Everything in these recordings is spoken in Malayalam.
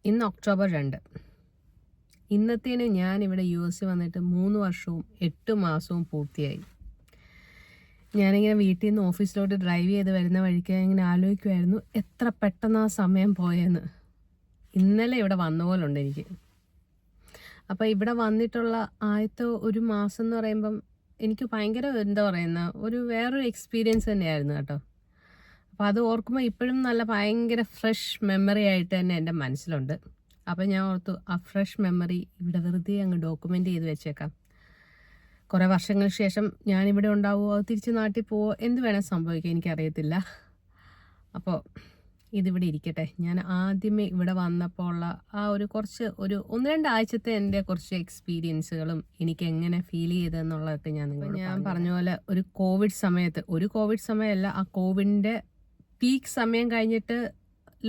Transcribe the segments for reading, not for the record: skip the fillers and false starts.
ഇന്ന് ഒക്ടോബർ 2. ഇന്നത്തേന് ഞാനിവിടെ US വന്നിട്ട് 3 വർഷവും 8 മാസവും പൂർത്തിയായി. ഞാനിങ്ങനെ വീട്ടിൽ നിന്ന് ഓഫീസിലോട്ട് ഡ്രൈവ് ചെയ്ത് വരുന്ന വഴിക്ക് ഇങ്ങനെ ആലോചിക്കുമായിരുന്നു എത്ര പെട്ടെന്ന് ആ സമയം പോയെന്ന്. ഇന്നലെ ഇവിടെ വന്ന പോലുണ്ട് എനിക്ക്. അപ്പോൾ ഇവിടെ വന്നിട്ടുള്ള ആദ്യത്തെ ഒരു മാസം എന്ന് പറയുമ്പം എനിക്ക് ഭയങ്കര എന്താ പറയുന്ന വേറൊരു എക്സ്പീരിയൻസ് തന്നെയായിരുന്നു കേട്ടോ. അപ്പോൾ അത് ഓർക്കുമ്പോൾ ഇപ്പോഴും നല്ല ഭയങ്കര ഫ്രഷ് മെമ്മറി ആയിട്ട് തന്നെ എൻ്റെ മനസ്സിലുണ്ട്. അപ്പോൾ ഞാൻ ഓർത്തു ആ ഫ്രഷ് മെമ്മറി ഇവിടെ വെറുതെ അങ്ങ് ഡോക്യുമെൻ്റ് ചെയ്ത് വെച്ചേക്കാം. കുറേ വർഷങ്ങൾക്ക് ശേഷം ഞാനിവിടെ ഉണ്ടാവുമോ, തിരിച്ച് നാട്ടിൽ പോവോ, എന്ത് വേണേൽ സംഭവിക്കാം, എനിക്കറിയത്തില്ല. അപ്പോൾ ഇതിവിടെ ഇരിക്കട്ടെ. ഞാൻ ആദ്യമേ ഇവിടെ വന്നപ്പോൾ ഉള്ള ആ ഒരു 1-2 ആഴ്ചത്തെ എൻ്റെ കുറച്ച് എക്സ്പീരിയൻസുകളും എനിക്ക് എങ്ങനെ ഫീൽ ചെയ്തതെന്നുള്ളതൊക്കെ ഞാൻ പറഞ്ഞ പോലെ ഒരു കോവിഡ് സമയമല്ല, ആ കോവിഡിൻ്റെ പീക്ക് സമയം കഴിഞ്ഞിട്ട്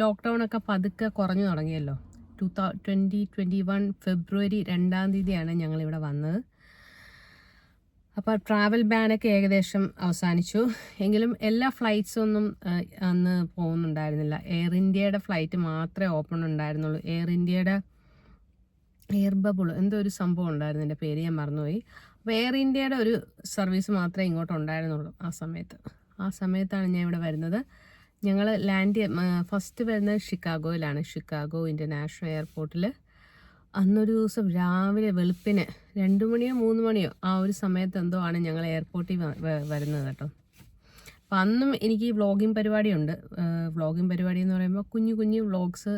ലോക്ക്ഡൗൺ ഒക്കെ പതുക്കെ കുറഞ്ഞു തുടങ്ങിയല്ലോ. 2021 ഫെബ്രുവരി 2-ാം തീയതിയാണ് ഞങ്ങളിവിടെ വന്നത്. അപ്പോൾ ട്രാവൽ ബാനൊക്കെ ഏകദേശം അവസാനിച്ചു. എങ്കിലും എല്ലാ ഫ്ലൈറ്റ്സും ഒന്നും അന്ന് പോകുന്നുണ്ടായിരുന്നില്ല. എയർ ഇന്ത്യയുടെ ഫ്ലൈറ്റ് മാത്രമേ ഓപ്പൺ ഉണ്ടായിരുന്നുള്ളൂ. എയർ ബബിൾ എന്തോ ഒരു സംഭവം ഉണ്ടായിരുന്നു, എൻ്റെ പേര് ഞാൻ മറന്നുപോയി. അപ്പോൾ എയർ ഇന്ത്യയുടെ ഒരു സർവീസ് മാത്രമേ ഇങ്ങോട്ട് ഉണ്ടായിരുന്നുള്ളൂ ആ സമയത്താണ് ഞാൻ ഇവിടെ വരുന്നത്. ഞങ്ങൾ ഫസ്റ്റ് വരുന്നത് ഷിക്കാഗോയിലാണ്. ഷിക്കാഗോ ഇൻ്റർനാഷണൽ എയർപോർട്ടിൽ അന്നൊരു ദിവസം രാവിലെ വെളുപ്പിന് 2 മണിയോ 3 മണിയോ ആ ഒരു സമയത്ത് എന്തോ ആണ് ഞങ്ങൾ എയർപോർട്ടിൽ വരുന്നത് കേട്ടോ. അപ്പം അന്നും എനിക്ക് ഈ വ്ളോഗിങ് പരിപാടിയുണ്ട്. വ്ളോഗിങ് പരിപാടി എന്ന് പറയുമ്പോൾ കുഞ്ഞു വ്ളോഗ്സ്.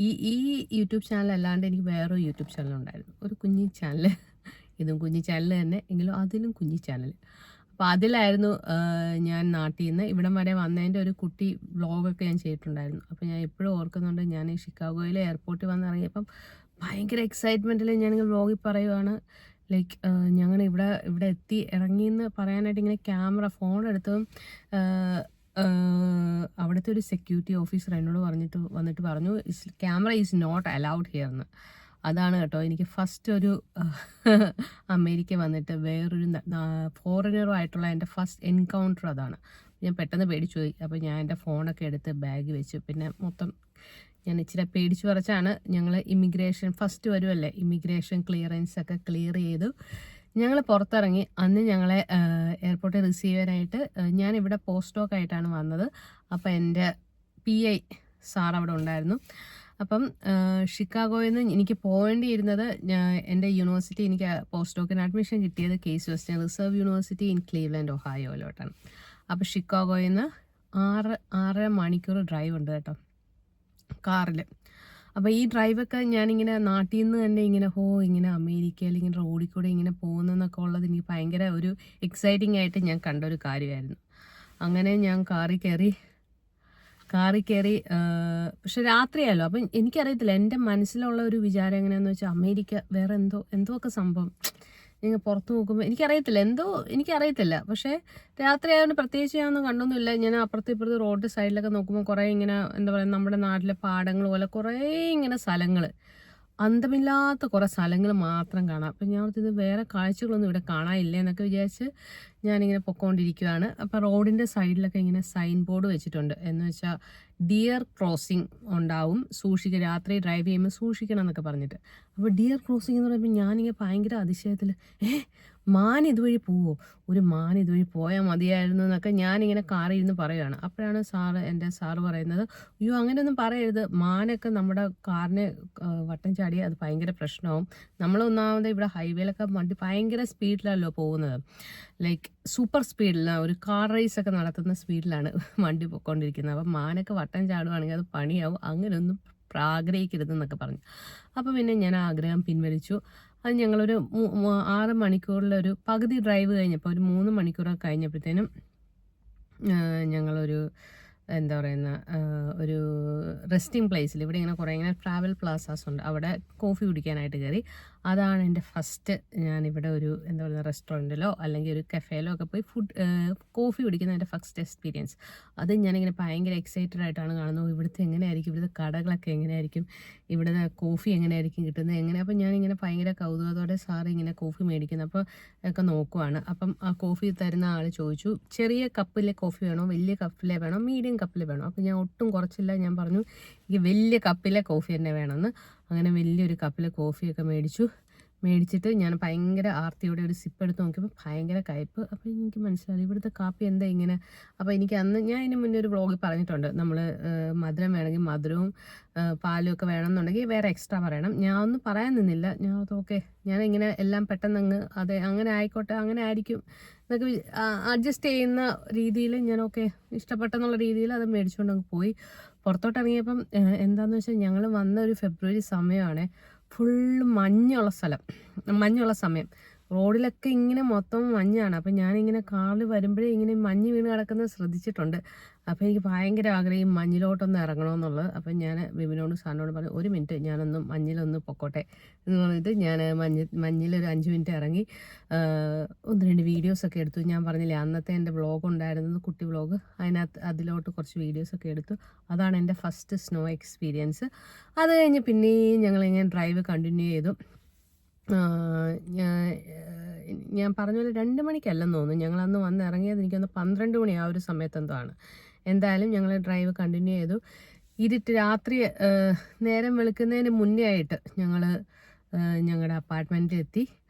ഈ യൂട്യൂബ് ചാനൽ അല്ലാണ്ട് എനിക്ക് വേറൊരു യൂട്യൂബ് ചാനലുണ്ടായിരുന്നു, ഒരു കുഞ്ഞു ചാനൽ. ഇതും കുഞ്ഞു ചാനൽ തന്നെ, എങ്കിലും അതിലും കുഞ്ഞു ചാനൽ. അപ്പോൾ അതിലായിരുന്നു ഞാൻ നാട്ടിൽ നിന്ന് ഇവിടം വരെ വന്നതിൻ്റെ ഒരു കുട്ടി വ്ളോഗൊക്കെ ഞാൻ ചെയ്തിട്ടുണ്ടായിരുന്നു. അപ്പോൾ ഞാൻ ഇപ്പോഴും ഓർക്കുന്നുണ്ട്, ഞാൻ ഈ ഷിക്കാഗോയിലെ എയർപോർട്ടിൽ വന്നിറങ്ങിയപ്പം ഭയങ്കര എക്സൈറ്റ്മെൻറ്റിൽ ഞാനിങ്ങനെ വ്ളോഗിൽ പറയുവാണ്. ലൈക്ക് ഞങ്ങൾ ഇവിടെ ഇറങ്ങിയെന്ന് പറയാനായിട്ട് ഇങ്ങനെ ഫോൺ എടുത്തതും അവിടുത്തെ ഒരു സെക്യൂരിറ്റി ഓഫീസർ എന്നോട് വന്നിട്ട് പറഞ്ഞു, camera is not allowed here എന്ന്. അതാണ് കേട്ടോ എനിക്ക് ഫസ്റ്റ് ഒരു അമേരിക്ക വന്നിട്ട് വേറൊരു ഫോറിനറുമായിട്ടുള്ള എൻ്റെ ഫസ്റ്റ് എൻകൗണ്ടർ അതാണ്. ഞാൻ പെട്ടെന്ന് പേടിച്ചു പോയി. അപ്പോൾ ഞാൻ എൻ്റെ ഫോണൊക്കെ എടുത്ത് ബാഗ് വെച്ചു. പിന്നെ മൊത്തം ഞാൻ ഇച്ചിരി പേടിച്ചു പറിച്ചാണ് ഞങ്ങൾ ഫസ്റ്റ് വരുമല്ലേ, ഇമിഗ്രേഷൻ ക്ലിയറൻസ് ഒക്കെ ക്ലിയർ ചെയ്തു ഞങ്ങൾ പുറത്തിറങ്ങി. അന്ന് ഞങ്ങളെ എയർപോർട്ടിൽ റിസീവ് ചെയ്യാനായിട്ട് ഞാനിവിടെ പോസ്റ്റ് ഡോക്ക് ആയിട്ടാണ് വന്നത്. അപ്പോൾ എൻ്റെ PI സാർ അവിടെ ഉണ്ടായിരുന്നു. അപ്പം ഷിക്കാഗോയിൽ നിന്ന് എനിക്ക് പോകേണ്ടിയിരുന്നത് എൻ്റെ യൂണിവേഴ്സിറ്റി, എനിക്ക് പോസ്റ്റ് ഡോക്കിന് അഡ്മിഷൻ കിട്ടിയത് Case Western Reserve University in Cleveland ഒഹായോയിലോട്ടാണ്. അപ്പോൾ ഷിക്കാഗോയിൽ നിന്ന് 6.5 മണിക്കൂർ ഡ്രൈവ് ഉണ്ട് കേട്ടോ കാറിൽ. അപ്പോൾ ഈ ഡ്രൈവൊക്കെ ഞാനിങ്ങനെ നാട്ടിൽ നിന്ന് തന്നെ ഇങ്ങനെ അമേരിക്കയിൽ ഇങ്ങനെ റോഡിൽ കൂടെ ഇങ്ങനെ പോകുന്നതെന്നൊക്കെ ഉള്ളത് എനിക്ക് ഭയങ്കര ഒരു എക്സൈറ്റിംഗ് ആയിട്ട് ഞാൻ കണ്ടൊരു കാര്യമായിരുന്നു. അങ്ങനെ ഞാൻ കാറിൽ കയറി. പക്ഷെ രാത്രിയായല്ലോ. അപ്പം എനിക്കറിയത്തില്ല, എൻ്റെ മനസ്സിലുള്ള ഒരു വിചാരം എങ്ങനെയാണെന്ന് വെച്ചാൽ അമേരിക്ക വേറെ എന്തോ ഒക്കെ സംഭവം. നിങ്ങൾ പുറത്ത് നോക്കുമ്പോൾ എനിക്കറിയത്തില്ല. പക്ഷേ രാത്രി ആയതുകൊണ്ട് പ്രത്യേകിച്ച് ഞാനൊന്നും കണ്ടൊന്നുമില്ല. ഞാൻ അപ്പുറത്ത് റോഡ് സൈഡിലൊക്കെ നോക്കുമ്പോൾ കുറേ ഇങ്ങനെ എന്താ പറയുക, നമ്മുടെ നാട്ടിലെ പാടങ്ങൾ പോലെ കുറേ ഇങ്ങനെ സ്ഥലങ്ങൾ, അന്തമില്ലാത്ത കുറേ സ്ഥലങ്ങൾ മാത്രം കാണാം. അപ്പം ഞാൻ ഓർത്ത് ഇത് വേറെ കാഴ്ചകളൊന്നും ഇവിടെ കാണാനില്ല എന്നൊക്കെ വിചാരിച്ച് ഞാനിങ്ങനെ പൊക്കോണ്ടിരിക്കുകയാണ്. അപ്പോൾ റോഡിൻ്റെ സൈഡിലൊക്കെ ഇങ്ങനെ സൈൻ ബോർഡ് വെച്ചിട്ടുണ്ട്, എന്ന് വെച്ചാൽ ഡിയർ ക്രോസിങ് ഉണ്ടാവും, രാത്രി ഡ്രൈവ് ചെയ്യുമ്പോൾ സൂക്ഷിക്കണം എന്നൊക്കെ പറഞ്ഞിട്ട്. അപ്പോൾ ഡിയർ ക്രോസിങ് എന്ന് പറയുമ്പോൾ ഞാനിങ്ങനെ ഭയങ്കര അതിശയത്തിൽ മാൻ ഇതുവഴി പോവോ, ഒരു മാൻ ഇതുവഴി പോയാൽ മതിയായിരുന്നു എന്നൊക്കെ ഞാനിങ്ങനെ കാറിൽ ഇരുന്ന് പറയുകയാണ്. അപ്പോഴാണ് എൻ്റെ സാറ് പറയുന്നത്, അയ്യോ അങ്ങനെയൊന്നും പറയരുത്, മാനൊക്കെ നമ്മുടെ കാറിനെ വട്ടം ചാടിയാൽ അത് ഭയങ്കര പ്രശ്നമാവും. നമ്മളൊന്നാമത് ഇവിടെ ഹൈവേയിലൊക്കെ വണ്ടി ഭയങ്കര സ്പീഡിലല്ലോ പോകുന്നത്, ലൈക്ക് സൂപ്പർ സ്പീഡിലാണ്, ഒരു കാർ റേസൊക്കെ നടത്തുന്ന സ്പീഡിലാണ് വണ്ടി പോയിക്കൊണ്ടിരിക്കുന്നത്. അപ്പം മാനൊക്കെ വട്ടം ചാടുവാണെങ്കിൽ അത് പണിയാവും, അങ്ങനെയൊന്നും ആഗ്രഹിക്കരുതെന്നൊക്കെ പറഞ്ഞു. അപ്പോൾ പിന്നെ ഞാൻ ആഗ്രഹം പിൻവലിച്ചു. അത് ഞങ്ങളൊരു 6 മണിക്കൂറിലൊരു പകുതി ഡ്രൈവ് കഴിഞ്ഞപ്പോൾ, ഒരു 3 മണിക്കൂറൊക്കെ കഴിഞ്ഞപ്പോഴത്തേനും ഞങ്ങളൊരു എന്താ പറയുന്ന ഒരു റെസ്റ്റിംഗ് പ്ലേസിൽ, ഇവിടെ ഇങ്ങനെ കുറേ ട്രാവൽ പ്ലാസാസ് ഉണ്ട്, അവിടെ കോഫി കുടിക്കാനായിട്ട് കയറി. അതാണ് എൻ്റെ ഫസ്റ്റ് ഞാനിവിടെ ഒരു എന്താ പറയുക റെസ്റ്റോറൻറ്റിലോ അല്ലെങ്കിൽ ഒരു കഫേയിലോ ഒക്കെ പോയി കോഫി കുടിക്കുന്ന എൻ്റെ ഫസ്റ്റ് എക്സ്പീരിയൻസ്. അത് ഞാനിങ്ങനെ ഭയങ്കര എക്സൈറ്റഡ് ആയിട്ടാണ് കാണുന്നത്. ഇവിടുത്തെ എങ്ങനെയായിരിക്കും, ഇവിടുത്തെ കടകളൊക്കെ എങ്ങനെയായിരിക്കും, ഇവിടുത്തെ കോഫി എങ്ങനെയായിരിക്കും കിട്ടുന്നത് എങ്ങനെ. അപ്പം ഞാനിങ്ങനെ ഭയങ്കര കൗതുകത്തോടെ സാറ് ഇങ്ങനെ കോഫി മേടിക്കുന്നത് അപ്പോൾ ഒക്കെ നോക്കുവാണ്. അപ്പം ആ കോഫി തരുന്ന ആൾ ചോദിച്ചു, ചെറിയ കപ്പിലെ കോഫി വേണോ, വലിയ കപ്പിലെ വേണോ, മീഡിയം കപ്പിലെ വേണോ. അപ്പം ഞാൻ ഒട്ടും കുറച്ചില്ല, ഞാൻ പറഞ്ഞു എനിക്ക് വലിയ കപ്പിലെ കോഫി തന്നെ വേണമെന്ന്. അങ്ങനെ വലിയൊരു കപ്പിൽ കോഫിയൊക്കെ മേടിച്ചിട്ട് ഞാൻ ഭയങ്കര ആർത്തിയോടെ ഒരു സിപ്പ് എടുത്ത് നോക്കിയപ്പോൾ ഭയങ്കര കയ്പ്പ്. അപ്പോൾ എനിക്ക് മനസ്സിലായി ഇവിടുത്തെ കാപ്പി എന്താ ഇങ്ങനെ. അപ്പോൾ എനിക്ക് അന്ന് ഞാൻ ഇതിന് മുന്നേ ഒരു വ്ളോഗിൽ പറഞ്ഞിട്ടുണ്ട്, നമ്മൾ മധുരം വേണമെങ്കിൽ മധുരവും പാലും ഒക്കെ വേണമെന്നുണ്ടെങ്കിൽ വേറെ എക്സ്ട്രാ പറയണം. ഞാൻ ഒന്നും പറയാൻ നിന്നില്ല. ഞാൻ ഓക്കെ, ഞാനിങ്ങനെ എല്ലാം പെട്ടെന്ന് അതെ അങ്ങനെ ആയിക്കോട്ടെ, അങ്ങനെ ആയിരിക്കും എന്നൊക്കെ അഡ്ജസ്റ്റ് ചെയ്യുന്ന രീതിയിൽ ഞാൻ ഇഷ്ടപ്പെട്ടെന്നുള്ള രീതിയിൽ അത് മേടിച്ചുകൊണ്ട് അങ്ങ് പോയി. പുറത്തോട്ട് ഇറങ്ങിയപ്പം എന്താണെന്ന് വെച്ചാൽ ഞങ്ങൾ വന്ന ഒരു ഫെബ്രുവരി സമയമാണ്. ഫുള്ള് മഞ്ഞുള്ള സമയം. റോഡിലൊക്കെ ഇങ്ങനെ മൊത്തം മഞ്ഞാണ്. അപ്പം ഞാനിങ്ങനെ കാറിൽ വരുമ്പോഴേ ഇങ്ങനെ മഞ്ഞ് വീണ് കിടക്കുന്നത് ശ്രദ്ധിച്ചിട്ടുണ്ട്. അപ്പോൾ എനിക്ക് ഭയങ്കര ആഗ്രഹം ഈ മഞ്ഞിലോട്ടൊന്ന് ഇറങ്ങണമെന്നുള്ളത്. അപ്പം ഞാൻ വിപിനോട് സാറിനോട് പറഞ്ഞു, ഒരു മിനിറ്റ് മഞ്ഞിലൊന്ന് പൊക്കോട്ടെ എന്ന് പറഞ്ഞിട്ട് ഞാൻ മഞ്ഞിലൊരു 5 മിനിറ്റ് ഇറങ്ങി 1-2 വീഡിയോസൊക്കെ എടുത്തു. ഞാൻ പറഞ്ഞില്ലേ അന്നത്തെ എൻ്റെ വ്ളോഗ് ഉണ്ടായിരുന്നത്, കുട്ടി വ്ളോഗ്, അതിലോട്ട് കുറച്ച് വീഡിയോസൊക്കെ എടുത്തു. അതാണ് എൻ്റെ ഫസ്റ്റ് സ്നോ എക്സ്പീരിയൻസ്. അത് കഴിഞ്ഞ് പിന്നെയും ഞങ്ങളിങ്ങനെ ഡ്രൈവ് കണ്ടിന്യൂ ചെയ്തു. ഞാൻ പറഞ്ഞ പോലെ 2 മണിക്കല്ലെന്ന് തോന്നുന്നു ഞങ്ങളന്ന് വന്ന് ഇറങ്ങിയത്. എനിക്കൊന്ന് 12 മണി ആ ഒരു സമയത്തെന്തോ ആണ്. എന്തായാലും ഞങ്ങൾ ഡ്രൈവ് കണ്ടിന്യൂ ചെയ്തു. രാത്രി നേരം വെളുക്കുന്നതിന് മുന്നേ ആയിട്ട് ഞങ്ങൾ ഞങ്ങളുടെ അപ്പാർട്ട്മെൻറ്റിലെത്തി.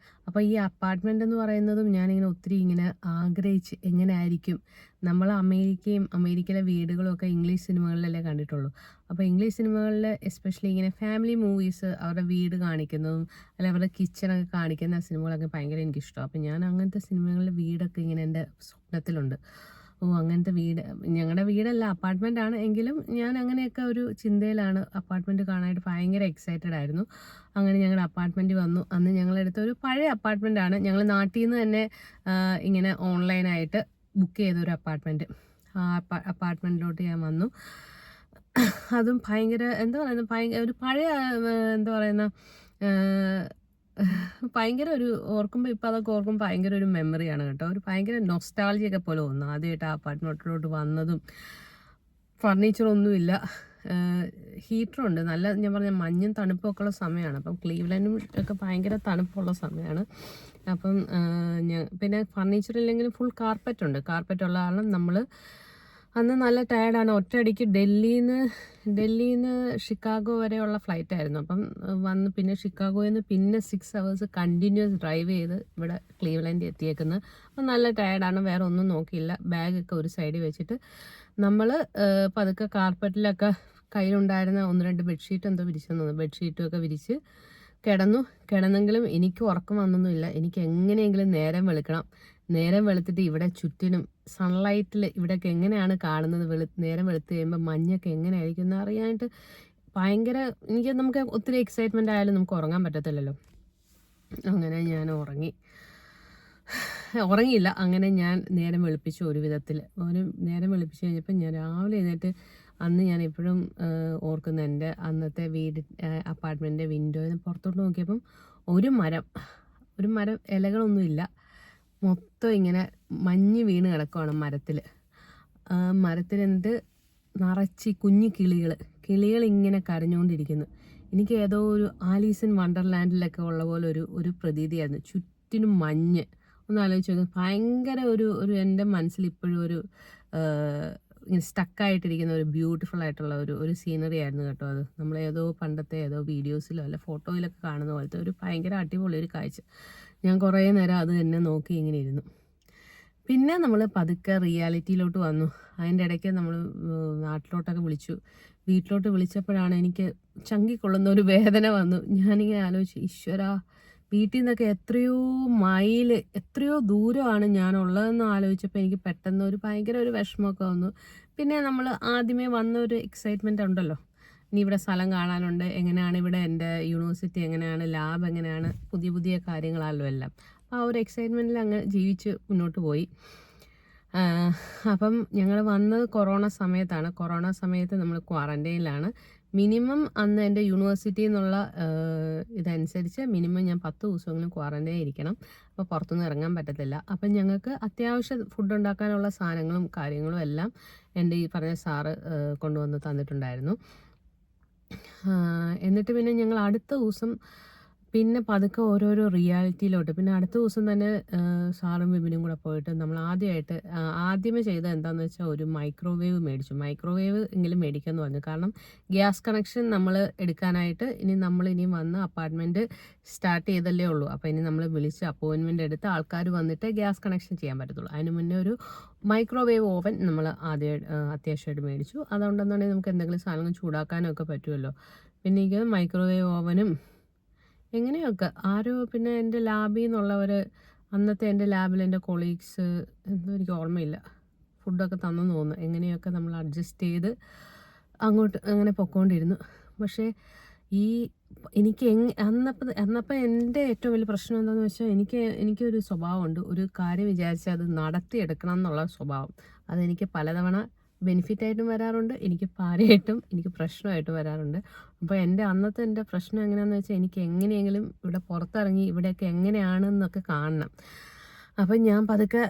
അപ്പോൾ ഈ അപ്പാർട്ട്മെൻ്റ് എന്ന് പറയുന്നതും ഞാനിങ്ങനെ ഒത്തിരി ഇങ്ങനെ ആഗ്രഹിച്ച് എങ്ങനെ ആയിരിക്കും. നമ്മൾ അമേരിക്കയിലെ വീടുകളും ഒക്കെ ഇംഗ്ലീഷ് സിനിമകളിലല്ലേ കണ്ടിട്ടുള്ളൂ. അപ്പോൾ ഇംഗ്ലീഷ് സിനിമകളിൽ എസ്പെഷ്യലി ഇങ്ങനെ ഫാമിലി മൂവീസ് അവരുടെ വീട് കാണിക്കുന്നതും അല്ലെങ്കിൽ അവരുടെ കിച്ചണൊക്കെ കാണിക്കുന്ന സിനിമകളൊക്കെ ഭയങ്കര എനിക്കിഷ്ടമാണ്. അപ്പോൾ ഞാൻ അങ്ങനത്തെ സിനിമകളിലെ വീടൊക്കെ ഇങ്ങനെ എൻ്റെ സ്വപ്നത്തിലുണ്ട്. അങ്ങനത്തെ വീട്, ഞങ്ങളുടെ വീടല്ല അപ്പാർട്ട്മെൻ്റ് എങ്കിലും ഞാൻ അങ്ങനെയൊക്കെ ഒരു ചിന്തയിലാണ്. അപ്പാർട്ട്മെൻറ്റ് കാണാനായിട്ട് ഭയങ്കര എക്സൈറ്റഡ് ആയിരുന്നു. അങ്ങനെ ഞങ്ങളുടെ അപ്പാർട്ട്മെൻറ്റ് വന്നു. അന്ന് ഞങ്ങളെടുത്ത ഒരു പഴയ അപ്പാർട്ട്മെൻറ്റാണ്. ഞങ്ങൾ നാട്ടിൽ നിന്ന് തന്നെ ഇങ്ങനെ ഓൺലൈനായിട്ട് ബുക്ക് ചെയ്തൊരു അപ്പാർട്ട്മെൻറ്റ്. ആ അപ്പാർട്ട്മെൻറ്റിലോട്ട് ഞാൻ വന്നു. അതും ഭയങ്കര എന്താ പറയുന്നത്, ഒരു പഴയ എന്താ പറയുന്ന ഭയങ്കര ഒരു ഓർക്കുമ്പോൾ, ഇപ്പോൾ അതൊക്കെ ഓർക്കുമ്പോൾ ഭയങ്കര ഒരു മെമ്മറിയാണ് കേട്ടോ. ഒരു ഭയങ്കര നൊസ്റ്റാൾജിയൊക്കെ പോലെ തോന്നുന്നു ആദ്യമായിട്ട് ആ അപ്പാർട്ട്മെൻറ്റിലോട്ട് വന്നതും. ഫർണിച്ചറൊന്നുമില്ല, ഹീറ്ററുണ്ട്. നല്ല ഞാൻ പറഞ്ഞ മഞ്ഞും തണുപ്പൊക്കെ ഉള്ള സമയമാണ്. അപ്പം ക്ലീവ്ലൻഡും ഒക്കെ ഭയങ്കര തണുപ്പുള്ള സമയമാണ്. അപ്പം പിന്നെ ഫർണിച്ചർ ഇല്ലെങ്കിലും ഫുൾ കാർപ്പറ്റ് ഉള്ള കാരണം നമ്മൾ അന്ന് നല്ല ടയർഡാണ്. ഒറ്റയടിക്ക് ഡൽഹിന്ന് ഷിക്കാഗോ വരെയുള്ള ഫ്ലൈറ്റായിരുന്നു. അപ്പം പിന്നെ ഷിക്കാഗോയിൽ നിന്ന് പിന്നെ 6 hours കണ്ടിന്യൂസ് ഡ്രൈവ് ചെയ്ത് ഇവിടെ ക്ലീവ്ലൻഡിൽ എത്തിയേക്കുന്നത്. അപ്പം നല്ല ടയർഡാണ്. വേറെ ഒന്നും നോക്കിയില്ല. ബാഗൊക്കെ ഒരു സൈഡിൽ വെച്ചിട്ട് നമ്മൾ പതുക്കെ കാർപ്പറ്റിലൊക്കെ കയ്യിലുണ്ടായിരുന്ന 1-2 ബെഡ്ഷീറ്റ് എന്തോ വിരിച്ചെന്ന് തോന്നുന്നു, ബെഡ്ഷീറ്റും ഒക്കെ വിരിച്ച് കിടന്നെങ്കിലും എനിക്ക് ഉറക്കം വന്നൊന്നുമില്ല. എനിക്ക് എങ്ങനെയെങ്കിലും നേരം വെളുത്തിട്ട് ഇവിടെ ചുറ്റിനും സൺലൈറ്റിൽ ഇവിടെയൊക്കെ എങ്ങനെയാണ് കാണുന്നത്, നേരം വെളുത്ത് കഴിയുമ്പോൾ മഞ്ഞൊക്കെ എങ്ങനെയായിരിക്കും എന്ന് അറിയാനായിട്ട് ഭയങ്കര നമുക്ക് ഒത്തിരി എക്സൈറ്റ്മെൻ്റ് ആയാലും നമുക്ക് ഉറങ്ങാൻ പറ്റത്തില്ലല്ലോ. അങ്ങനെ ഞാൻ ഉറങ്ങിയില്ല. അങ്ങനെ ഞാൻ നേരം വെളുപ്പിച്ചു ഒരു വിധത്തിൽ. നേരം വെളുപ്പിച്ച് കഴിഞ്ഞപ്പോൾ ഞാൻ രാവിലെ എഴുന്നേറ്റ്, അന്ന് ഞാൻ എപ്പോഴും ഓർക്കുന്ന എൻ്റെ അന്നത്തെ അപ്പാർട്ട്മെൻറ്റിൻ്റെ വിൻഡോയിൽ നിന്ന് പുറത്തോട്ട് നോക്കിയപ്പം ഒരു മരം ഇലകളൊന്നുമില്ല, മൊത്തം ഇങ്ങനെ മഞ്ഞ് വീണ് കിടക്കുവാണ് മരത്തിൽ എന്നിട്ട് നിറച്ച് കുഞ്ഞു കിളികൾ ഇങ്ങനെ കരഞ്ഞുകൊണ്ടിരിക്കുന്നു. എനിക്ക് ഏതോ ഒരു ആലീസ് ഇൻ വണ്ടർലാൻഡിലൊക്കെ ഉള്ള പോലെ ഒരു പ്രതീതിയായിരുന്നു. ചുറ്റിനും മഞ്ഞ്. ഒന്ന് ആലോചിച്ച് നോക്കും, ഭയങ്കര ഒരു എൻ്റെ മനസ്സിൽ ഇപ്പോഴും ഒരു ഇങ്ങനെ സ്റ്റക്കായിട്ടിരിക്കുന്ന ഒരു ബ്യൂട്ടിഫുൾ ആയിട്ടുള്ള ഒരു സീനറി ആയിരുന്നു കേട്ടോ. അത് നമ്മൾ പണ്ടത്തെ വീഡിയോസിലോ അല്ല ഫോട്ടോയിലൊക്കെ കാണുന്ന പോലത്തെ ഒരു ഭയങ്കര അടിപൊളി ഒരു കാഴ്ച. ഞാൻ കുറേ നേരം അത് തന്നെ നോക്കി ഇങ്ങനെ ഇരുന്നു. പിന്നെ നമ്മൾ പതുക്കെ റിയാലിറ്റിയിലോട്ട് വന്നു. അതിൻ്റെ ഇടയ്ക്ക് നമ്മൾ നാട്ടിലോട്ടൊക്കെ വീട്ടിലോട്ട് വിളിച്ചപ്പോഴാണ് എനിക്ക് ചങ്കിക്കൊള്ളുന്ന ഒരു വേദന വന്നു. ഞാനിങ്ങനെ ആലോചിച്ചു, ഈശ്വരാ, വീട്ടിൽ നിന്നൊക്കെ എത്രയോ ദൂരമാണ് ഞാനുള്ളതെന്ന് ആലോചിച്ചപ്പോൾ എനിക്ക് പെട്ടെന്ന് ഭയങ്കര ഒരു വിഷമമൊക്കെ വന്നു. പിന്നെ നമ്മൾ ആദ്യമേ വന്ന ഒരു എക്സൈറ്റ്മെൻറ്റ് ഉണ്ടല്ലോ, ഇനി ഇവിടെ സ്ഥലം കാണാനുണ്ട്, എങ്ങനെയാണ് ഇവിടെ എൻ്റെ യൂണിവേഴ്സിറ്റി എങ്ങനെയാണ്, ലാബ് എങ്ങനെയാണ്, പുതിയ കാര്യങ്ങളാണല്ലോ എല്ലാം. അപ്പോൾ ആ ഒരു എക്സൈറ്റ്മെൻറ്റിൽ അങ്ങ് ജീവിച്ച് മുന്നോട്ട് പോയി. അപ്പം ഞങ്ങൾ വന്നത് കൊറോണ സമയത്താണ്. കൊറോണ സമയത്ത് നമ്മൾ ക്വാറൻറ്റൈനിലാണ്. മിനിമം അന്ന് എൻ്റെ യൂണിവേഴ്സിറ്റിയിൽ നിന്നുള്ള ഇതനുസരിച്ച് മിനിമം ഞാൻ 10 ദിവസമെങ്കിലും ക്വാറൻറ്റൈൻ ഇരിക്കണം. അപ്പോൾ പുറത്തൊന്നും ഇറങ്ങാൻ പറ്റത്തില്ല. അപ്പം ഞങ്ങൾക്ക് അത്യാവശ്യം ഫുഡ് ഉണ്ടാക്കാനുള്ള സാധനങ്ങളും കാര്യങ്ങളും എല്ലാം എൻ്റെ ഈ പറഞ്ഞ സാറ് കൊണ്ടുവന്ന് തന്നിട്ടുണ്ടായിരുന്നു. എന്നിട്ട് പിന്നെ ഞങ്ങൾ അടുത്ത ദിവസം പിന്നെ പതുക്കെ ഓരോരോ റിയാലിറ്റിയിലോട്ട് പിന്നെ അടുത്ത ദിവസം തന്നെ സാറും വിപിനും കൂടെ പോയിട്ട് നമ്മൾ ആദ്യമേ ചെയ്തത് എന്താണെന്ന് വെച്ചാൽ ഒരു മൈക്രോവേവ് മേടിച്ചു. മൈക്രോവേവ് എങ്കിലും മേടിക്കാമെന്ന് പറഞ്ഞു. കാരണം ഗ്യാസ് കണക്ഷൻ നമ്മൾ എടുക്കാനായിട്ട് ഇനിയും വന്ന് അപ്പാർട്ട്മെൻറ്റ് സ്റ്റാർട്ട് ചെയ്തല്ലേ ഉള്ളൂ. അപ്പോൾ ഇനി നമ്മൾ വിളിച്ച് അപ്പോയിൻമെൻ്റ് എടുത്ത് ആൾക്കാർ വന്നിട്ട് ഗ്യാസ് കണക്ഷൻ ചെയ്യാൻ പറ്റത്തുള്ളൂ. അതിന് മുന്നേ ഒരു മൈക്രോവേവ് ഓവൻ നമ്മൾ അത്യാവശ്യമായിട്ട് മേടിച്ചു. അതുകൊണ്ടെന്നുണ്ടെങ്കിൽ നമുക്ക് എന്തെങ്കിലും സാധനങ്ങൾ ചൂടാക്കാനൊക്കെ പറ്റുമല്ലോ. പിന്നെ ഈ മൈക്രോവേവ് ഓവനും എങ്ങനെയൊക്കെ പിന്നെ എൻ്റെ ലാബിൽ നിന്നുള്ളവർ അന്നത്തെ എൻ്റെ ലാബിൽ എൻ്റെ കൊളീഗ്സ് എന്തോ എനിക്ക് ഓർമ്മയില്ല ഫുഡൊക്കെ തന്നെന്ന് തോന്നുന്നു. എങ്ങനെയൊക്കെ നമ്മൾ അഡ്ജസ്റ്റ് ചെയ്ത് അങ്ങോട്ട് അങ്ങനെ പൊക്കോണ്ടിരുന്നു. പക്ഷേ എനിക്ക് അന്നപ്പം എൻ്റെ ഏറ്റവും വലിയ പ്രശ്നം എന്താണെന്ന് വെച്ചാൽ എനിക്കൊരു സ്വഭാവമുണ്ട്. ഒരു കാര്യം വിചാരിച്ചാൽ അത് നടത്തിയെടുക്കണം എന്നുള്ള സ്വഭാവം. അതെനിക്ക് പലതവണ ബെനിഫിറ്റായിട്ടും വരാറുണ്ട്, എനിക്ക് പാരയായിട്ടും എനിക്ക് പ്രശ്നമായിട്ടും വരാറുണ്ട്. അപ്പോൾ എൻ്റെ പ്രശ്നം എങ്ങനെയാണെന്ന് വെച്ചാൽ എനിക്ക് എങ്ങനെയെങ്കിലും ഇവിടെ പുറത്തിറങ്ങി ഇവിടെയൊക്കെ എങ്ങനെയാണെന്നൊക്കെ കാണണം. അപ്പം ഞാൻ പതുക്കെ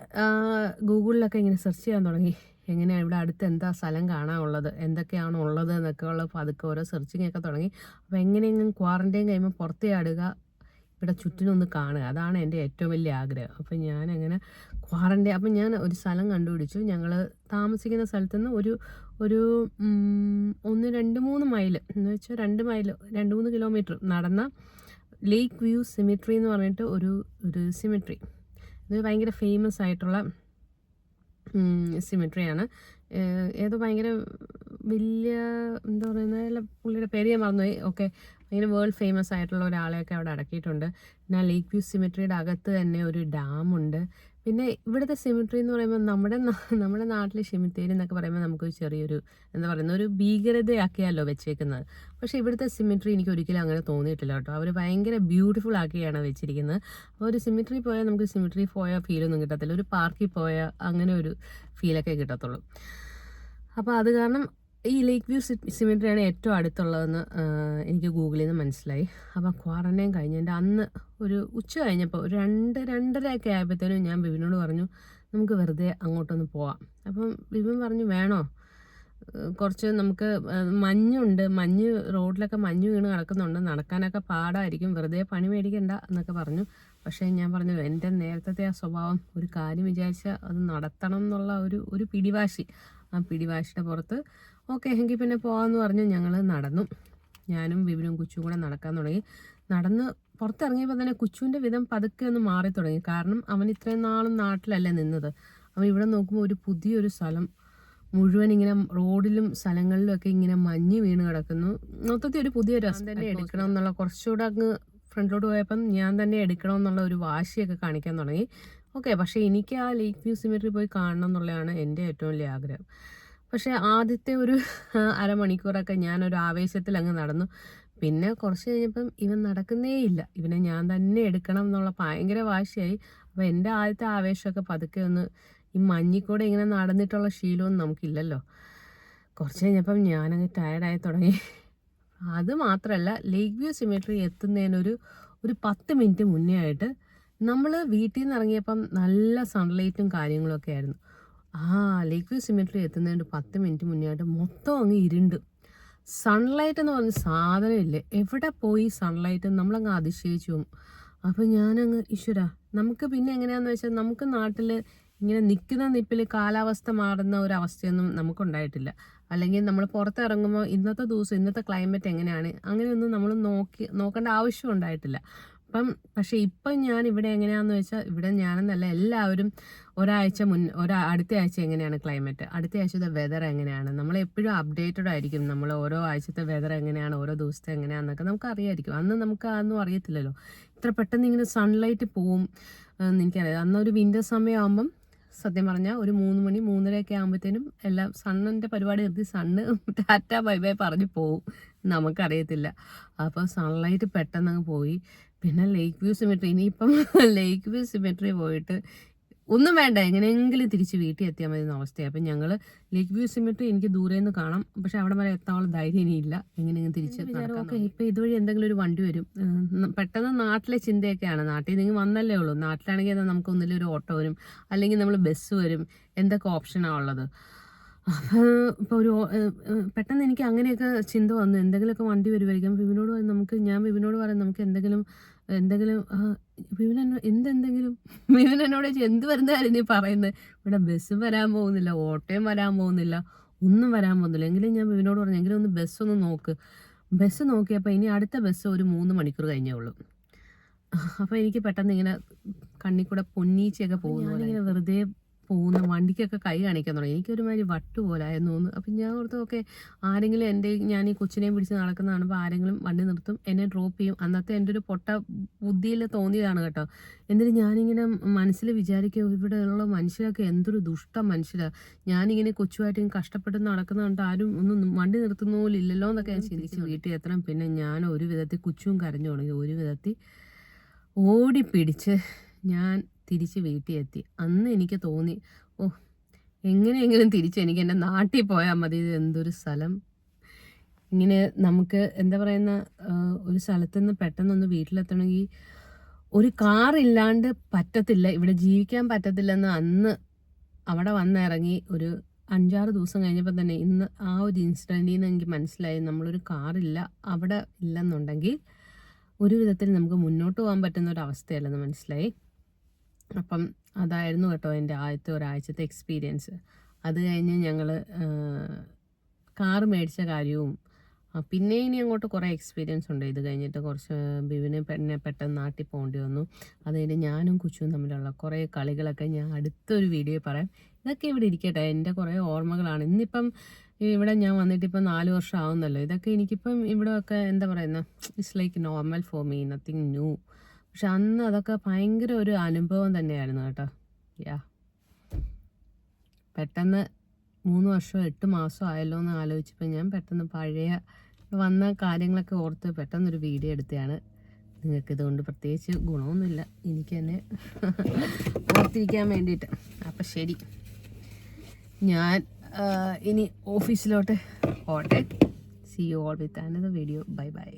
ഗൂഗിളിലൊക്കെ ഇങ്ങനെ സെർച്ച് ചെയ്യാൻ തുടങ്ങി. എങ്ങനെയാണ് ഇവിടെ അടുത്ത് എന്താ സ്ഥലം കാണാനുള്ളത്, എന്തൊക്കെയാണ് ഉള്ളത് എന്നൊക്കെ ഉള്ള പതുക്കെ ഓരോ സെർച്ചിങ്ങൊക്കെ തുടങ്ങി. അപ്പോൾ എങ്ങനെയെങ്കിലും ക്വാറൻറ്റൈൻ കഴിയുമ്പോൾ പുറത്ത് ചാടുക, ഇവിടെ ചുറ്റിനൊന്ന് കാണുക, അതാണ് എൻ്റെ ഏറ്റവും വലിയ ആഗ്രഹം. അപ്പം ഞാനങ്ങനെ അപ്പം ഞാൻ ഒരു സ്ഥലം കണ്ടുപിടിച്ചു. ഞങ്ങൾ താമസിക്കുന്ന സ്ഥലത്തു നിന്ന് ഒരു 2-3 മൈൽ എന്ന് വെച്ചാൽ 2-3 കിലോമീറ്റർ നടന്ന ലേക്ക് വ്യൂ സിമിട്രി എന്ന് പറഞ്ഞിട്ട് ഒരു സിമിട്രി. ഇത് ഭയങ്കര ഫേമസ് ആയിട്ടുള്ള സിമിട്രിയാണ്. ഏതോ ഭയങ്കര വലിയ എന്താ പറയുന്നത്, പുള്ളിയുടെ പേര് ഞാൻ മറന്നുപോയി. ഓക്കെ, ഭയങ്കര വേൾഡ് ഫേമസ് ആയിട്ടുള്ള ഒരാളെയൊക്കെ അവിടെ അടക്കിയിട്ടുണ്ട്. പിന്നെ ലേക്ക് വ്യൂ സിമിട്രിയുടെ അകത്ത് തന്നെ ഒരു ഡാമുണ്ട്. പിന്നെ ഇവിടുത്തെ സിമിട്രി എന്ന് പറയുമ്പോൾ നമ്മുടെ നാട്ടിലെ സെമിത്തേരി എന്നൊക്കെ പറയുമ്പോൾ നമുക്കൊരു ചെറിയൊരു എന്താ പറയുന്നത്, ഒരു ഭീകരതയാക്കിയല്ലോ വെച്ചേക്കുന്നത്. പക്ഷേ ഇവിടുത്തെ സിമിട്രി എനിക്ക് ഒരിക്കലും അങ്ങനെ തോന്നിയിട്ടില്ല കേട്ടോ. അവർ ഭയങ്കര ബ്യൂട്ടിഫുൾ ആക്കിയാണ് വെച്ചിരിക്കുന്നത്. അപ്പോൾ ഒരു സിമിട്രി പോയാൽ നമുക്ക് സിമിട്രി പോയ ഫീലൊന്നും കിട്ടത്തില്ല, ഒരു പാർക്കിൽ പോയാൽ അങ്ങനെ ഒരു ഫീലൊക്കെ കിട്ടത്തുള്ളൂ. അപ്പോൾ അത് കാരണം ഈ ലേക്ക് വ്യൂ സിമിട്രിയാണ് ഏറ്റവും അടുത്തുള്ളതെന്ന് എനിക്ക് ഗൂഗിളിൽ നിന്ന് മനസ്സിലായി. അപ്പോൾ ക്വാറൻറ്റൈൻ കഴിഞ്ഞതിൻ്റെ അന്ന് ഒരു ഉച്ച കഴിഞ്ഞപ്പോൾ ഒരു 2-2:30 ആയപ്പോഴത്തേനും ഞാൻ ബിബിനോട് പറഞ്ഞു നമുക്ക് വെറുതെ അങ്ങോട്ടൊന്ന് പോവാം. അപ്പം ബിബിൻ പറഞ്ഞു വേണോ, കുറച്ച് നമുക്ക് മഞ്ഞ് റോഡിലൊക്കെ മഞ്ഞ് വീണ് കിടക്കുന്നുണ്ട്, നടക്കാനൊക്കെ പാടായിരിക്കും, വെറുതെ പണി മേടിക്കണ്ട എന്നൊക്കെ പറഞ്ഞു. പക്ഷേ ഞാൻ പറഞ്ഞു എൻ്റെ നേരത്തെ ആ സ്വഭാവം, ഒരു കാര്യം വിചാരിച്ചാൽ അത് നടത്തണം എന്നുള്ള ഒരു പിടിവാശി, ആ പിടിവാശിയുടെ പുറത്ത് ഓക്കെ എങ്കിൽ പിന്നെ പോകാമെന്ന് പറഞ്ഞ് ഞങ്ങൾ നടന്നു. ഞാനും ബിബിനും കുച്ചും കൂടെ നടക്കാൻ തുടങ്ങി. നടന്ന് പുറത്തിറങ്ങിയപ്പോൾ തന്നെ കുച്ചുവിൻ്റെ വിധം പതുക്കെ ഒന്ന് മാറി തുടങ്ങി. കാരണം അവൻ ഇത്രയും നാളും നാട്ടിലല്ലേ നിന്നത്. അവൻ ഇവിടെ നോക്കുമ്പോൾ ഒരു പുതിയൊരു സ്ഥലം മുഴുവൻ ഇങ്ങനെ റോഡിലും സ്ഥലങ്ങളിലും ഒക്കെ ഇങ്ങനെ മഞ്ഞ് വീണ് കിടക്കുന്നു. മൊത്തത്തിൽ ഒരു പുതിയ രസം തന്നെ എടുക്കണം എന്നുള്ള, കുറച്ചുകൂടെ അങ്ങ് ഫ്രണ്ടിലോട്ട് പോയപ്പം ഞാൻ തന്നെ എടുക്കണം എന്നുള്ള ഒരു വാശിയൊക്കെ കാണിക്കാൻ തുടങ്ങി. ഓക്കെ, പക്ഷേ എനിക്ക് ആ ലേക്ക് വ്യൂ സിമിട്രി പോയി കാണണം എന്നുള്ളതാണ് എൻ്റെ ഏറ്റവും വലിയ ആഗ്രഹം. പക്ഷേ ആദ്യത്തെ ഒരു അരമണിക്കൂറൊക്കെ ഞാനൊരു ആവേശത്തിൽ അങ്ങ് നടന്നു. പിന്നെ കുറച്ച് കഴിഞ്ഞപ്പം ഇവൻ നടക്കുന്നേ ഇല്ല, ഇവനെ ഞാൻ തന്നെ എടുക്കണം എന്നുള്ള ഭയങ്കര വാശിയായി. അപ്പോൾ എൻ്റെ ആദ്യത്തെ ആവേശമൊക്കെ പതുക്കെ ഒന്ന്, ഈ മഞ്ഞിക്കൂടെ ഇങ്ങനെ നടന്നിട്ടുള്ള ശീലമൊന്നും നമുക്കില്ലല്ലോ. കുറച്ച് കഴിഞ്ഞപ്പം ഞാനങ്ങ് ടയർഡായി തുടങ്ങി. അത് മാത്രമല്ല, ലേക്ക് വ്യൂ സിമിട്രി എത്തുന്നതിനൊരു 10 മിനിറ്റ് മുന്നേ ആയിട്ട് നമ്മൾ വീട്ടിൽ നിന്ന് ഇറങ്ങിയപ്പം നല്ല സൺലൈറ്റും കാര്യങ്ങളൊക്കെ ആയിരുന്നു. ലേക്ക് വ്യൂ സിമിട്രി എത്തുന്നതിന് 10 മിനിറ്റ് മുന്നേ ആയിട്ട് മൊത്തം അങ്ങ് ഇരുണ്ട്. സൺലൈറ്റ് എന്ന് പറഞ്ഞ സാധനമില്ലേ, എവിടെ പോയി സൺലൈറ്റ്, നമ്മളങ്ങ് അതിശയിച്ചു പോകും. അപ്പോൾ ഞാനങ്ങ് ഈശ്വര, നമുക്ക് പിന്നെ എങ്ങനെയാണെന്ന് വെച്ചാൽ നമുക്ക് നാട്ടിൽ ഇങ്ങനെ നിൽക്കുന്ന നിപ്പിൽ കാലാവസ്ഥ മാറുന്ന ഒരു അവസ്ഥയൊന്നും നമുക്കുണ്ടായിട്ടില്ല. അല്ലെങ്കിൽ നമ്മൾ പുറത്തിറങ്ങുമ്പോൾ ഇന്നത്തെ ദിവസം ഇന്നത്തെ ക്ലൈമറ്റ് എങ്ങനെയാണ് അങ്ങനെയൊന്നും നമ്മൾ നോക്കേണ്ട ആവശ്യം ഉണ്ടായിട്ടില്ല. പക്ഷേ ഇപ്പം ഞാൻ ഇവിടെ എങ്ങനെയാണെന്ന് വെച്ചാൽ, ഇവിടെ ഞാനെന്നല്ല എല്ലാവരും അടുത്ത ആഴ്ച എങ്ങനെയാണ് ക്ലൈമറ്റ്, അടുത്ത ആഴ്ചത്തെ വെതർ എങ്ങനെയാണ്, നമ്മളെപ്പോഴും അപ്ഡേറ്റഡ് ആയിരിക്കും. നമ്മൾ ഓരോ ആഴ്ചത്തെ വെതർ എങ്ങനെയാണ്, ഓരോ ദിവസത്തെ എങ്ങനെയാണെന്നൊക്കെ നമുക്ക് അറിയാമായിരിക്കും. അന്ന് നമുക്ക് അതൊന്നും അറിയത്തില്ലല്ലോ. ഇത്ര പെട്ടെന്ന് ഇങ്ങനെ സൺലൈറ്റ് പോവും എനിക്കറിയാം. അന്നൊരു വിൻ്റർ സമയമാകുമ്പം സത്യം പറഞ്ഞാൽ ഒരു 3 മണി 3:30 ആകുമ്പോഴത്തേനും എല്ലാം സണ്ണിൻ്റെ പരിപാടി നിർത്തി സണ്ണ് ടാറ്റ ബൈ ബൈ പറഞ്ഞ് പോവും, നമുക്കറിയത്തില്ല. അപ്പോൾ സൺലൈറ്റ് പെട്ടെന്ന് അങ്ങ് പോയി. പിന്നെ ലേക്ക് വ്യൂ സിമിട്രി, ഇനിയിപ്പം ലേക്ക് വ്യൂ സിമിട്രി പോയിട്ട് ഒന്നും വേണ്ട, എങ്ങനെയെങ്കിലും തിരിച്ച് വീട്ടിൽ എത്തിയാൽ മതി എന്ന അവസ്ഥയാണ്. അപ്പം ഞങ്ങൾ ലേക്ക് വ്യൂ സിമെട്രി എനിക്ക് ദൂരെ നിന്ന് കാണാം, പക്ഷെ അവിടെ വരെ എത്താനുള്ള ധൈര്യം ഇനിയില്ല. എങ്ങനെയെങ്കിലും തിരിച്ച് ഓക്കെ ഇപ്പം ഇതുവഴി എന്തെങ്കിലും ഒരു വണ്ടി വരും. പെട്ടെന്ന് നാട്ടിലെ ചിന്തയൊക്കെയാണ്, നാട്ടിൽ നിങ്ങൾ വന്നല്ലേ ഉള്ളൂ. നാട്ടിലാണെങ്കിൽ നമുക്ക് ഒന്നിലും ഒരു ഓട്ടോ വരും, അല്ലെങ്കിൽ നമ്മൾ ബസ് വരും, എന്തൊക്കെ ഓപ്ഷനാണ് ഉള്ളത്. അപ്പോൾ ഇപ്പോൾ ഒരു പെട്ടെന്ന് എനിക്ക് അങ്ങനെയൊക്കെ ചിന്ത വന്നു, എന്തെങ്കിലുമൊക്കെ വണ്ടി വരുമായിരിക്കും. ഞാൻ വിപിനോട് പറയാം നമുക്ക് എന്തെങ്കിലും വിപിൻ എന്നോട് എന്ത് വരുന്ന കാര്യം നീ പറയുന്നത്, ഇവിടെ ബസ്സും വരാൻ പോകുന്നില്ല, ഓട്ടോയും വരാൻ പോകുന്നില്ല, ഒന്നും വരാൻ പോകുന്നില്ല. എങ്കിലും ഞാൻ വിപിനോട് പറഞ്ഞു എങ്കിലും ഒന്ന് ബസ്സൊന്ന് നോക്ക്. ബസ് നോക്കിയപ്പോൾ ഇനി അടുത്ത ബസ് ഒരു 3 മണിക്കൂർ കഴിഞ്ഞേ ഉള്ളൂ. അപ്പോൾ എനിക്ക് പെട്ടെന്ന് ഇങ്ങനെ കണ്ണിൽ കൂടെ പൊന്നീച്ചയൊക്കെ പോകുന്നു, ഇങ്ങനെ വെറുതെ പോകുന്ന വണ്ടിക്കൊക്കെ കൈ കാണിക്കാൻ തുടങ്ങി. എനിക്കൊരുമാതിരി വട്ടുപോലായിരുന്നു തോന്നുന്നു. അപ്പം ഞാൻ ഓർത്ത് ഓക്കെ ആരെങ്കിലും ഞാൻ ഈ കൊച്ചിനെയും പിടിച്ച് നടക്കുന്ന കാണുമ്പോൾ ആരെങ്കിലും വണ്ടി നിർത്തും, എന്നെ ഡ്രോപ്പ് ചെയ്യും. അന്നത്തെ എൻ്റെ ഒരു പൊട്ട ബുദ്ധിയിൽ തോന്നിയതാണ് കേട്ടോ. എന്നിട്ട് ഞാനിങ്ങനെ മനസ്സിൽ വിചാരിക്കും ഇവിടെയുള്ള മനുഷ്യരൊക്കെ എന്തൊരു ദുഷ്ട മനുഷ്യരാണ്. ഞാനിങ്ങനെ കൊച്ചുമായിട്ട് കഷ്ടപ്പെട്ട് നടക്കുന്ന കണ്ട് ആരും ഒന്നും വണ്ടി നിർത്തുന്ന പോലെ ഇല്ലല്ലോ എന്നൊക്കെ ഞാൻ ചിന്തിച്ച് വീട്ടിൽ എത്തണം. പിന്നെ ഞാൻ ഒരു വിധത്തിൽ കൊച്ചും കരഞ്ഞു തുടങ്ങി. ഒരു വിധത്തിൽ ഓടിപ്പിടിച്ച് ഞാൻ തിരിച്ച് വീട്ടിൽ എത്തി. അന്ന് എനിക്ക് തോന്നി എങ്ങനെയെങ്കിലും തിരിച്ച് എനിക്ക് എൻ്റെ നാട്ടിൽ പോയാൽ മതി. ഇത് എന്തൊരു സ്ഥലം. ഇങ്ങനെ നമുക്ക് എന്താ പറയുന്ന ഒരു സ്ഥലത്ത് നിന്ന് പെട്ടെന്നൊന്ന് വീട്ടിലെത്തണമെങ്കിൽ ഒരു കാറില്ലാണ്ട് പറ്റത്തില്ല, ഇവിടെ ജീവിക്കാൻ പറ്റത്തില്ലെന്ന് അന്ന് അവിടെ വന്നിറങ്ങി ഒരു 5-6 ദിവസം കഴിഞ്ഞപ്പോൾ തന്നെ ഇന്ന് ആ ഒരു ഇൻസിഡൻറ്റിൽ നിന്ന് എനിക്ക് മനസ്സിലായി നമ്മളൊരു കാറില്ല അവിടെ ഇല്ലെന്നുണ്ടെങ്കിൽ ഒരു വിധത്തിൽ നമുക്ക് മുന്നോട്ട് പോകാൻ പറ്റുന്ന ഒരു അവസ്ഥയല്ലെന്ന് മനസ്സിലായി. അപ്പം അതായിരുന്നു കേട്ടോ എൻ്റെ ആദ്യത്തെ ഒരാഴ്ചത്തെ എക്സ്പീരിയൻസ്. അത് കഴിഞ്ഞ് ഞങ്ങൾ കാറ് മേടിച്ച കാര്യവും പിന്നെ ഇനി അങ്ങോട്ട് കുറേ എക്സ്പീരിയൻസ് ഉണ്ട്. ഇത് കഴിഞ്ഞിട്ട് കുറച്ച് ബിവിനെ പെട്ടെന്ന് നാട്ടിൽ പോകേണ്ടി വന്നു. അത് കഴിഞ്ഞ് ഞാനും കൊച്ചും തമ്മിലുള്ള കുറേ കളികളൊക്കെ ഞാൻ അടുത്തൊരു വീഡിയോയിൽ പറയാം. ഇതൊക്കെ ഇവിടെ ഇരിക്കട്ടെ, എൻ്റെ കുറേ ഓർമ്മകളാണ്. ഇന്നിപ്പം ഇവിടെ ഞാൻ വന്നിട്ട് ഇപ്പം 4 വർഷം ആവുന്നല്ലോ. ഇതൊക്കെ എനിക്കിപ്പം ഇവിടെ ഒക്കെ എന്താ പറയുന്നത്, it's like normal for me, nothing new. പക്ഷെ അന്ന് അതൊക്കെ ഭയങ്കര ഒരു അനുഭവം തന്നെയായിരുന്നു കേട്ടോ. പെട്ടെന്ന് 3 വർഷമോ 8 മാസമോ ആയല്ലോ എന്ന് ആലോചിച്ചപ്പോൾ ഞാൻ പെട്ടെന്ന് പഴയ വന്ന കാര്യങ്ങളൊക്കെ ഓർത്ത് പെട്ടെന്നൊരു വീഡിയോ എടുത്തതാണ്. നിങ്ങൾക്ക് ഇതുകൊണ്ട് പ്രത്യേകിച്ച് ഗുണമൊന്നുമില്ല, എനിക്ക് തന്നെ ഓർത്തിരിക്കാൻ വേണ്ടിയിട്ട്. അപ്പം ശരി, ഞാൻ ഇനി ഓഫീസിലോട്ട് പോട്ടെ. See you all with another video. Bye by.